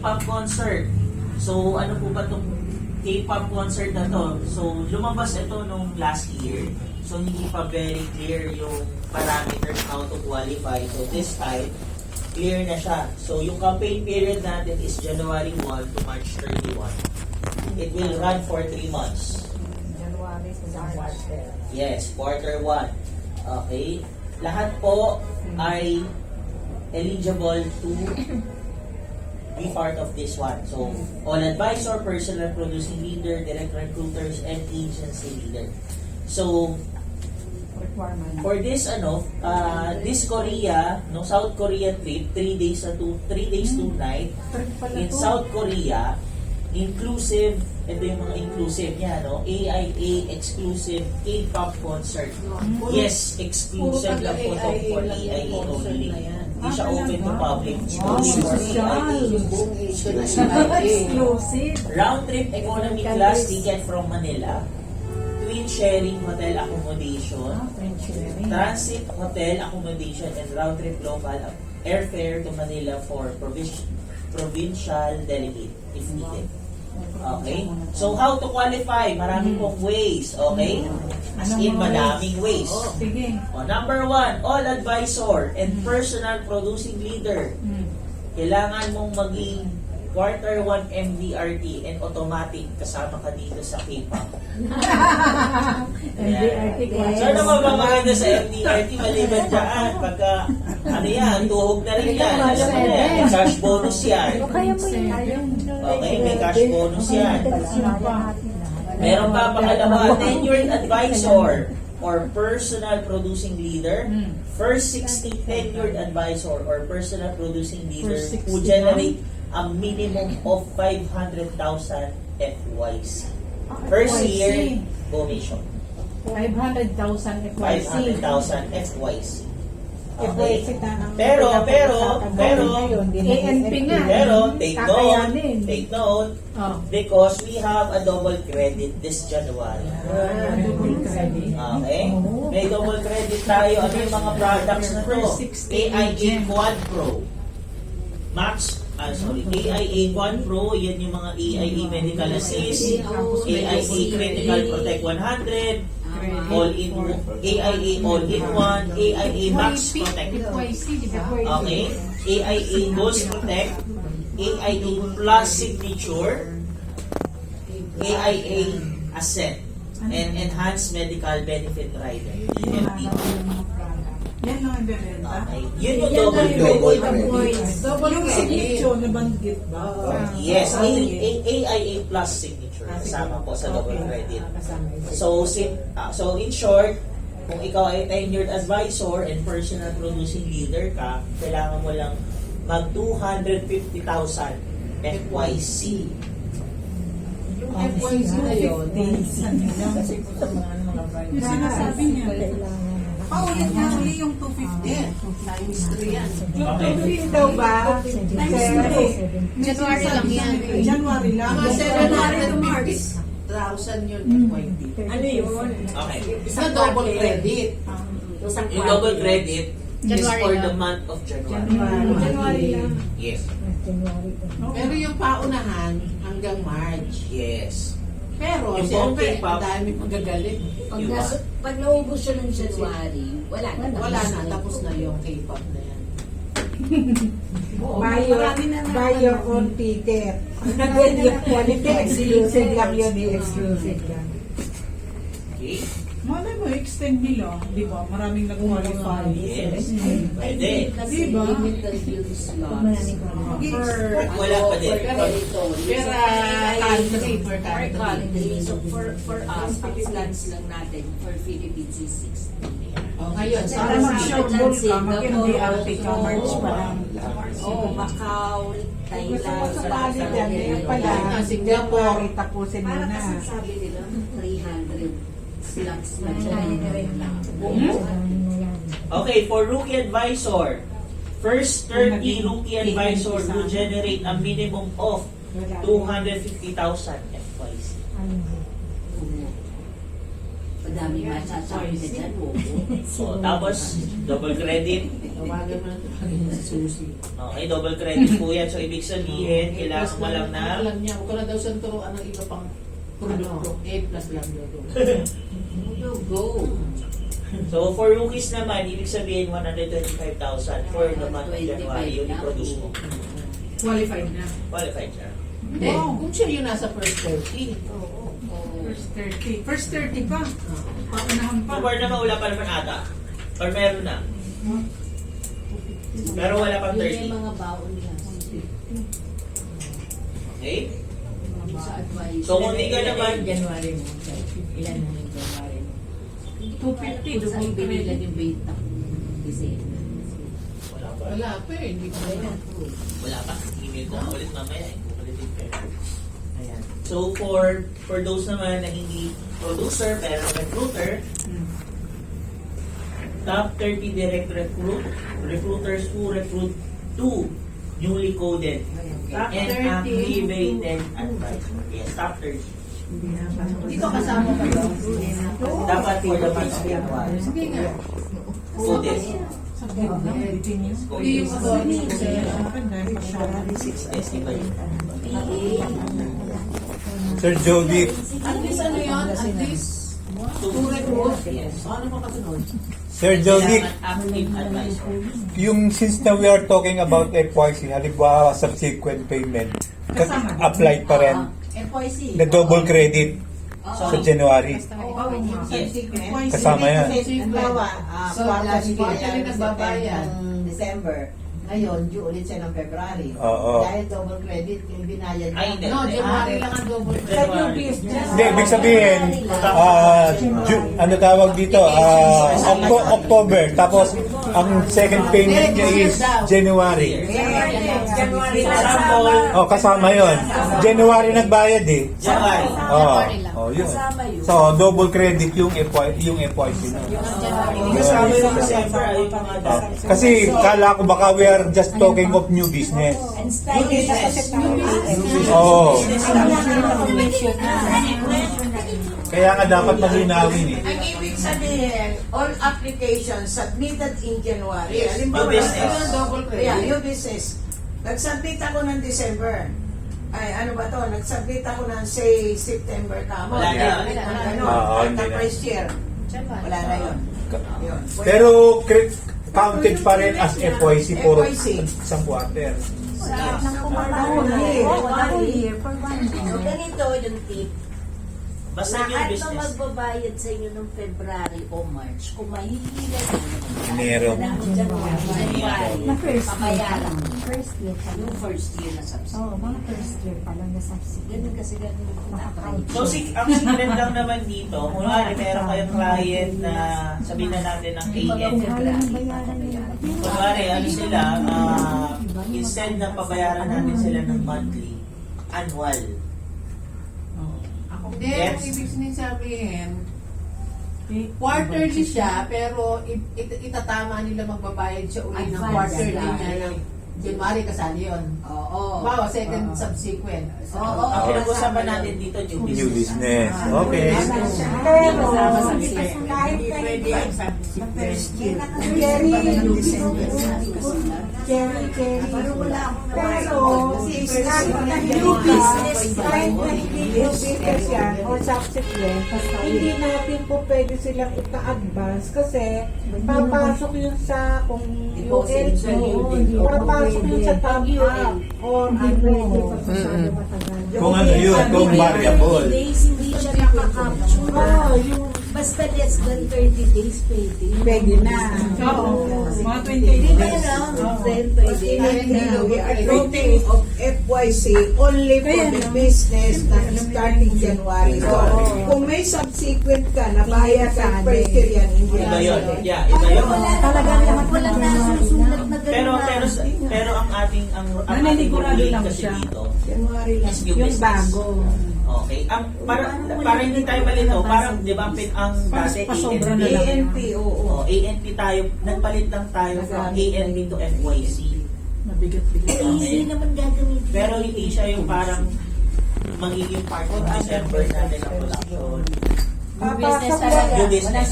K-pop concert. So, ano po ba itong K-pop concert na to? So, lumabas ito nung last year. So, hindi pa very clear yung parameters how to qualify. So, this time, clear na siya. So, yung campaign period natin is January 1 to March 31. It will run for 3 months. January to March. Yes, quarter 1. Okay. Lahat po ay eligible to be part of this one. So, all advisor, personal producing leader, direct recruiters, and agency leader. So, Requirement. for this this Korea, no South Korea trip, 3 days 2 night in South Korea, inclusive, ito yung mga inclusive niya, no? AIA exclusive K-pop concert. Yes, exclusive lang po ito for AIA only. Hindi siya open to public. Only for AIA. Exclusive. Round trip economy class ticket from Manila. Twin sharing hotel accommodation. Transit hotel accommodation and round trip local airfare to Manila for provincial delegate if needed. Okay? So, how to qualify? Marami pong ways. Okay? As in, madaming ways. Sige. Number 1, all advisor and personal producing leader. Kailangan mong maging quarter 1 MDRT and automatic kasama ka dito sa K-pop. MDRT class. So, ano ba ba maganda sa MDRT maliban dyan? Pagka, ano yan, tuhog na rin yan. Alam mo na yan, may cash bonus yan. Kaya mo yun. Okay, may cash bonus yan. Meron pa pangalawa, tenured advisor or personal producing leader. First 60 tenured advisor or personal producing leader who generate a minimum of 500,000 FYC. First year commission. 500,000 500,000 FYC. FYC. FYC Okay. na ang Pero, ANP nga. take Kakayanin. note, Oh. because we have a double credit this January. Double credit. Okay? May double credit tayo. Ano yung mga products na to? AIA Quad Pro. AIA Quad Pro, yan yung mga AIA Medical Assist, AIA Critical Protect 100, All-in, AIA All-in-One, AIA Max Protect. Okay? AIA Gold Protect, AIA Plus Signature, AIA Ascent, and Enhanced Medical Benefit Rider, EMD. Yan lang ang bebenta. Okay. Yun yung double credit. Yung signature na banggit ba? Yes, AIA Plus Signature. Kasama po sa double credit. So, in short, kung ikaw ay tenured advisor and personal producing leader ka, kailangan mo lang mag 250,000 FYC. Yung FYC na yun, kasi po sa mga yung sinasabi niya. Paulit nga uli yung 250. Times 3 yan. Yung 250 daw ba? Times 3. January lang yan. January lang. Mga January to March. 750,000 yun FYP. Ano yun? Okay. Isa double credit. Yung double credit is January for lang. the month of January. January lang. Yes. Pero yung paunahan hanggang March. Yes. Pero Yung siyempre, K-pop. ang dami magagalit. Diba? Pag naubos siya ng January, wala na. Wala na, tapos na yung K-pop na yan. Buy your own ticket. Quality exclusive lang yun. Exclusive lang. Okay. Malay mo, extend nila. Di ba? Maraming nag-qualify. Yes. Pwede. Diba? Limited use slots. Wala pa din. Per country. So for us, ang slots lang natin for Philippines is 60. Ngayon, Para mag-showball ka, mag-MDRT ka, March pa lang. Oh, Macau, Gusto Thailand. mo sa bali dyan, ngayon pala, Singapore. January tapusin mo Para na. kasi sabi nila, 300 slots na Okay, for rookie advisor, first 30 rookie advisor who generate a minimum of 250,000 FYC. Madami masasabi ka dyan, oo. So, tapos, double credit. Tawagan mo na ito si Susie. Okay, double credit po yan. So, ibig sabihin, kailangan mo lang na... Alam niya, huwag ka na daw siyang turuan ng iba pang produkto. A plus lang daw. Go. So, for rookies naman, ibig sabihin 125,000 for the month of January, yung i-produce mo. Qualified na. Qualified siya. Hindi, kung siya yung nasa first 30. Oo. First 30. First 30 pa. Paunahan pa. So, naman wala pa naman ata. Or meron na. Pero wala pang Yun 30. yung mga baon niya. Okay? Sa advice. So, kung di ka naman... January mo. Ilan mo yung January mo? 250. Kung saan binilan yung beta ko. December. Wala pa. Wala pa eh, hindi pa yan. Wala pa. Email ko ulit mamaya. Kukulitin ko. Ayan. So, for those naman na hindi producer pero recruiter, top 30 direct recruiters who recruit to newly coded Top and 30. activated advisor. Yes, top 30. Dito kasama pa yun. Dapat for the months of January. Sige nga. Coded. Hindi yung authority kasi Yes, iba yun. Sir Jody, at least ano yun? At least to recruit. Ano pa kasunod? Sir Jody, Kailangan active advisor. yung since na we are talking about FYC, halimbawa subsequent payment, apply pa rin FYC. na double credit sa January. Kasama yan. So, last year, Actually, nagbabayad. ng December. Ngayon, due ulit siya ng February. Oo. Dahil double credit yung binayad niya. Ay, hindi. No, January lang ang double credit. January. Hindi, ibig sabihin, ano tawag dito, October, tapos ang second payment niya is January. January For example, Kasama yon. January nagbayad eh. January. Yun. So, double credit yung FYC na. Kasama yung December ay mga dati. Kasi kala ko baka we are just talking of new business. New business. Oo. Kaya nga dapat malinawin eh. Ang ibig sabihin, all applications submitted in January. Yes, Halimbawa, new business. ito, Double credit. Yeah, new business. Nag-submit ako ng December. Ay, ano ba to? Nag-submit ako ng, say, September ka mo. Wala na. Hindi na. First year. Wala na yun. Yun. Pero counted pa rin as FYC for FYC. isang quarter. So, ganito yung tip. Basta new Lahat na business. magbabayad sa inyo ng February o March, kung mahihila Enero. January, pabayaran. First year pa Yung first year na subsidy. Oo, mga first year pa lang na subsidy. Ganun kasi ganun yung Nakaka-count. So, ang secret lang naman dito, kung meron kayong client na sabihin na natin ng Kung AN. ayaw ng bayaran nila. Kunwari, ano sila, instead na pabayaran natin sila ng monthly, annual. Hindi, Yes. ang ibig sabihin, quarterly siya, pero itatama nila magbabayad siya uli ng Advance quarterly lang. niya ng January kasali yun. Oo. Bawa, second subsequent. Oo. Ang pinag-usapan natin dito, new New business. business. Okay. Pero, Kasama sa kahit Hindi pwede kahit yung first year. Jerry, pero kahit new business yan or subsequent, hindi natin po pwede silang ita-advance kasi papasok yun sa kung Deposit sa ULP, papasok yun sa top-up or ano. Kung ano yun, kung variable. Days, hindi siya nakaka-capture. Oo, yung Basta less than 30 days, pwede. pwede na. Oo. Mga 20 Hindi days. na lang, then pwede. We are talking of FYC only for the business na starting January. So, kung may subsequent ka na bayad sa first year yan, hindi Iba na yun. solid. Yeah, iba yun. Talagang lahat Walang nasusulat na ganun. Pero ang ating Naninikurado rule lang kasi siya. dito January lang. is new yung business. bago. Okay. Para hindi tayo malito, parang di ba ang dati Pasobra ANP. na lang. ANP, oo. ANP tayo, nagpalit lang tayo from ANP to FYC. Mabigat-bigat. Hindi naman gagamitin. Pero hindi siya yung parang magiging part of December natin ang production. business Papasok talaga. New business.